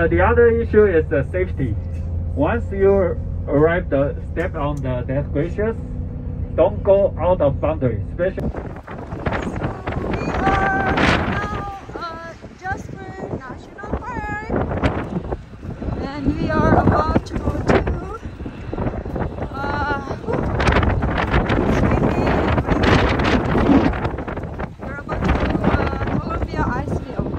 the other issue is the safety. Once you arrive step on the glaciers, don't go out of boundary, especially. Jasper National Park, and we are about to go to Columbia ice field.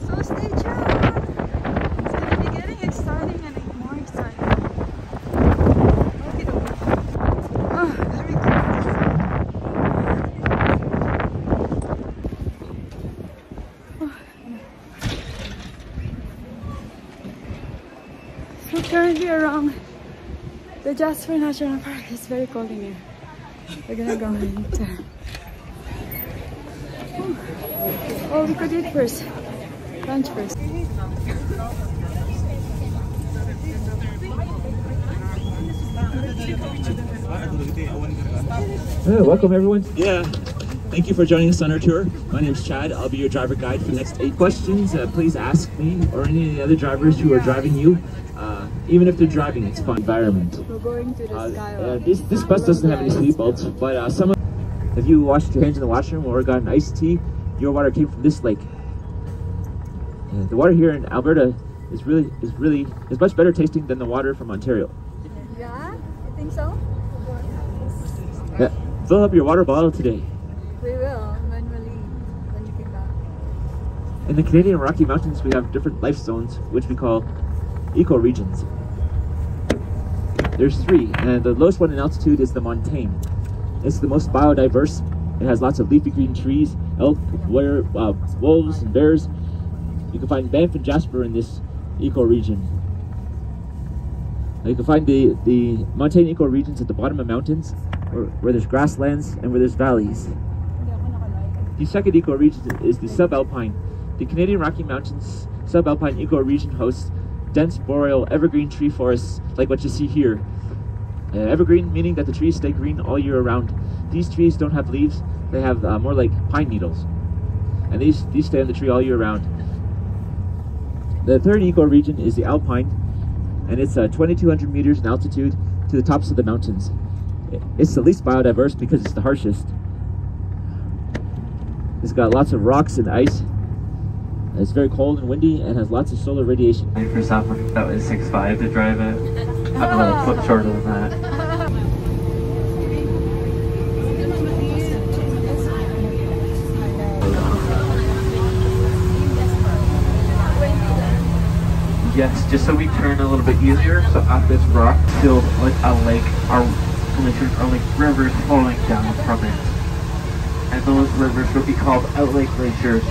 So stay tuned. It's going to be getting exciting and more exciting. Okay, oh, very good. So currently around the Jasper National Park, it's very cold in here. We're gonna go into... Oh, we could eat first. Lunch first. Welcome everyone. Yeah, thank you for joining us on our tour. My name is Chad. I'll be your driver guide for the next 8 questions. Please ask me or any of the other drivers who are driving you. Even if they're driving, it's fun environment. We're going to the sky. This bus doesn't have any seatbelts, but if you washed your hands in the washroom or got an iced tea, your water came from this lake. And the water here in Alberta is much better tasting than the water from Ontario. Yeah, I think so. Yeah. Fill up your water bottle today. We will when you get back. In the Canadian Rocky Mountains, we have different life zones, which we call ecoregions. There's 3, and the lowest one in altitude is the montane. It's the most biodiverse. It has lots of leafy green trees, elk, wolves, and bears. You can find Banff and Jasper in this ecoregion. You can find the montane ecoregions at the bottom of mountains, where there's grasslands and where there's valleys. The second ecoregion is the subalpine. The Canadian Rocky Mountains subalpine ecoregion hosts dense boreal evergreen tree forests like what you see here. Evergreen meaning that the trees stay green all year around. These trees don't have leaves, they have more like pine needles. And these stay on the tree all year round. The third ecoregion is the alpine, and it's 2,200 meters in altitude to the tops of the mountains. It's the least biodiverse because it's the harshest. It's got lots of rocks and ice. It's very cold and windy and has lots of solar radiation. For someone that was 6'5" to drive it, I'm a little foot shorter than that. Yes, just so we turn a little bit easier. So at this rock filled like a lake, our glaciers are like rivers flowing down from it. And those rivers would be called outlake glaciers.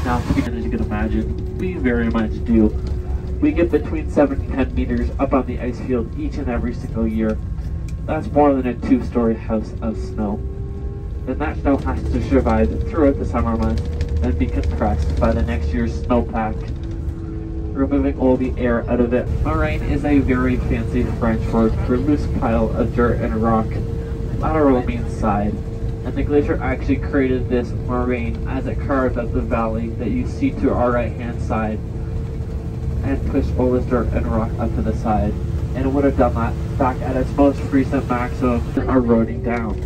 Now, as you can imagine, we very much do. We get between 7 and 10 meters up on the ice field each and every single year. That's more than a 2-story house of snow. And that snow has to survive throughout the summer months and be compressed by the next year's snowpack, removing all the air out of it. Moraine is a very fancy French word for loose pile of dirt and rock. Lateral means side. And the glacier actually created this moraine as it carved up the valley that you see to our right hand side and pushed all this dirt and rock up to the side. And it would have done that back at its most recent maximum, eroding down.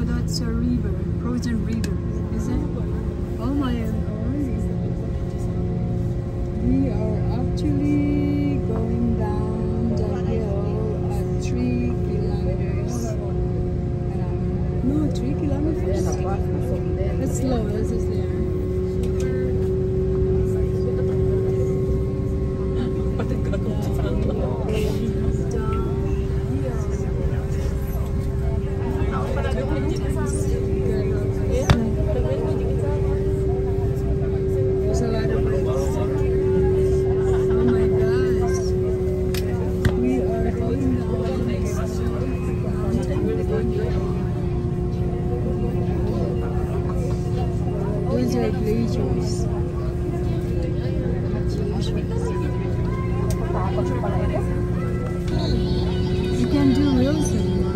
That's a river, frozen river, is it? Oh my God. We are actually going down the hill at 3 kilometers. No, 3 kilometers? That's slow, this is there. the glaciers. You can do wheels anymore.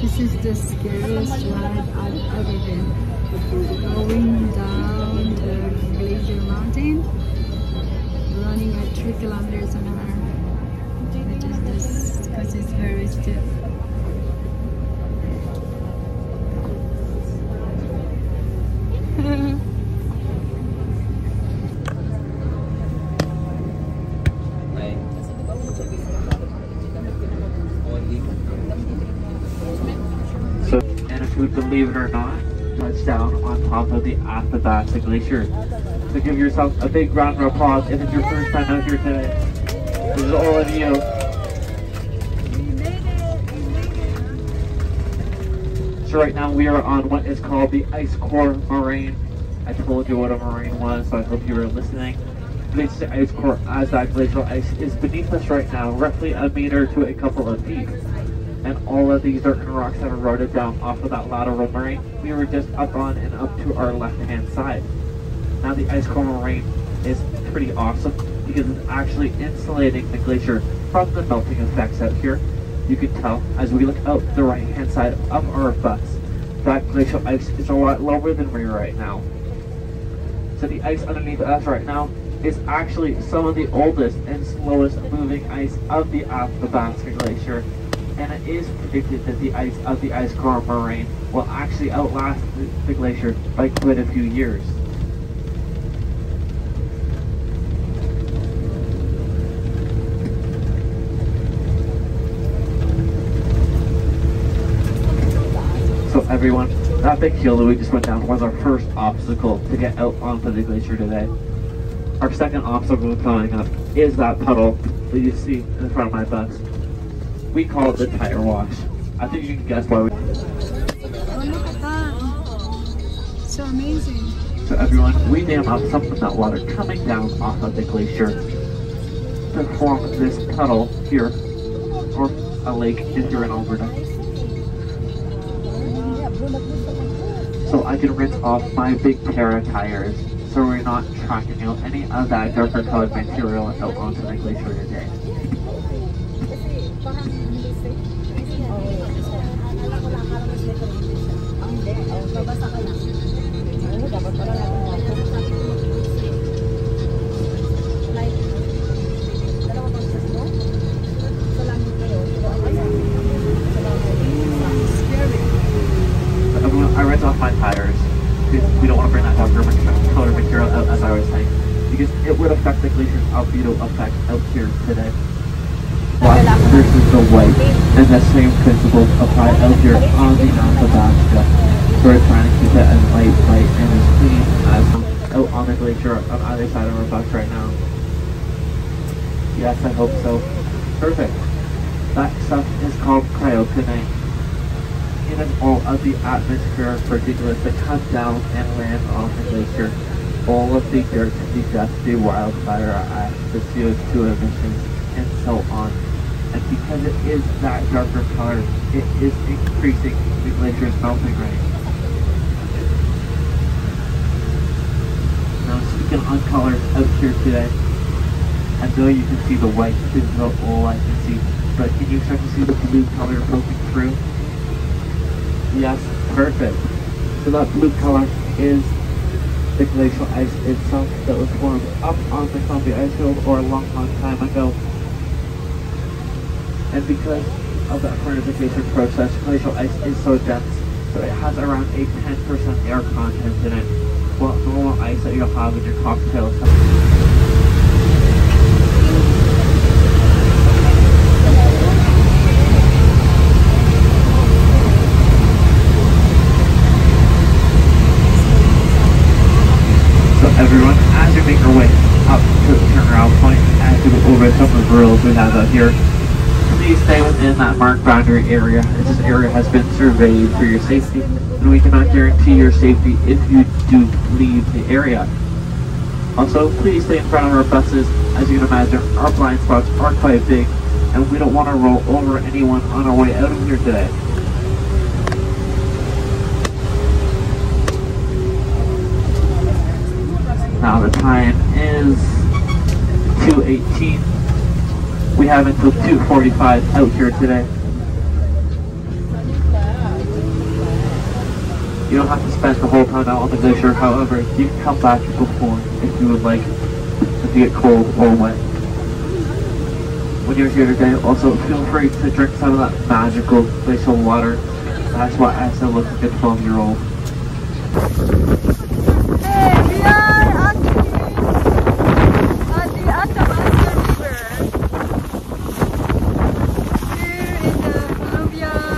This is the scariest ride I've ever been. Going down the Glacier Mountain, running at 3 kilometers an hour. Which is this because it's very stiff. So, and if you would believe it or not, touchdown on top of the Athabasca Glacier. So give yourself a big round of applause if it's your first time out here today. This is all of you. So right now we are on what is called the ice core moraine. I told you what a moraine was, so I hope you were listening. It's the ice core as that glacial ice is beneath us right now, roughly a meter to a couple of feet. And all of these dirt and rocks have eroded down off of that lateral moraine. We were just up on and up to our left-hand side. Now the ice core moraine is pretty awesome because it's actually insulating the glacier from the melting effects out here. You can tell as we look out the right-hand side of our bus, that glacial ice is a lot lower than we are right now. So the ice underneath us right now is actually some of the oldest and slowest moving ice of the Athabasca Glacier. And it is predicted that the ice of the ice core moraine will actually outlast the glacier by quite a few years. So everyone, that big hill that we just went down was our first obstacle to get out onto the glacier today. Our second obstacle coming up is that puddle that you see in front of my bus. We call it the tire wash. I think you can guess why we... Oh, look at that. So amazing. So everyone, we dam up some of that water coming down off of the glacier to form this puddle here, or a lake if you're in Alberta. So I can rinse off my big pair of tires so we're not tracking out any of that darker colored material out onto the glacier today. I rinsed off my tires. We don't want to bring that darker colored material out, as I was saying, because it would affect the glacier's albedo effect out here today. Black versus the white, and the same principles apply out here on the Athabasca. So we're trying to keep it as light, and as clean as out on the glacier on either side of our bus right now. Yes, I hope so. Perfect. That stuff is called cryokinite. It is all of the atmospheric particulates that come down and land on the glacier. All of the dirt, the dust, the wildfire ash, the CO2 emissions, and so on. And because it is that darker color, it is increasing the glacier's melting rate. Now speaking on colors out here today, I know you can see the white, this is about all I can see, but can you start to see the blue color poking through? Yes, perfect. So that blue color is the glacial ice itself that was formed up on the Columbian ice field or a long time ago. And because of that fermentation process, glacial ice is so dense, so it has around a 10% air content in it, while normal ice that you'll have in your cocktails. Everyone, as you make your way up to the turnaround point and to go over some of the rules we have out here, please stay within that marked boundary area, as this area has been surveyed for your safety, and we cannot guarantee your safety if you do leave the area. Also, please stay in front of our buses. As you can imagine, our blind spots are quite big, and we don't want to roll over anyone on our way out of here today. Now the time is 2:18. We have until 2:45 out here today. You don't have to spend the whole time out on the glacier, however, you can come back before if you would like, if you get cold or wet. When you're here today, also feel free to drink some of that magical glacial water. That's what I said looks like a 12-year-old. Hey, we are actually at the Athabasca River. Here in the Columbian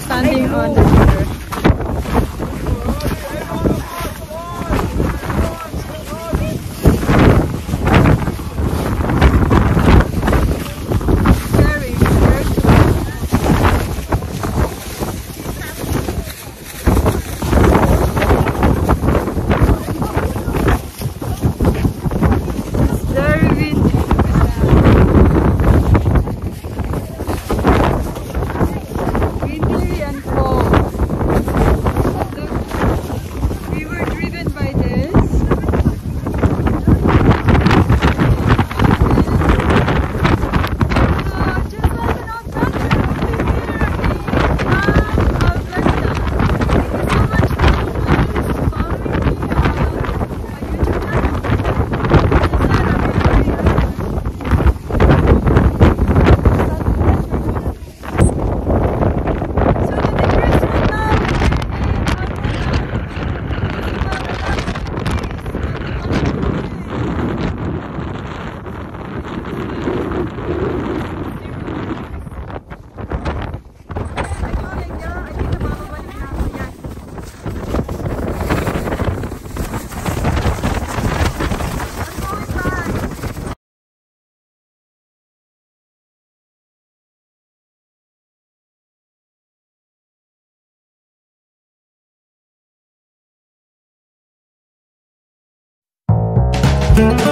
standing on the river. Very, very cool. It's very windy. Windy and cold. Look, we were driven by this. Just like an old tractor over here in 5.Alberta. Thank you.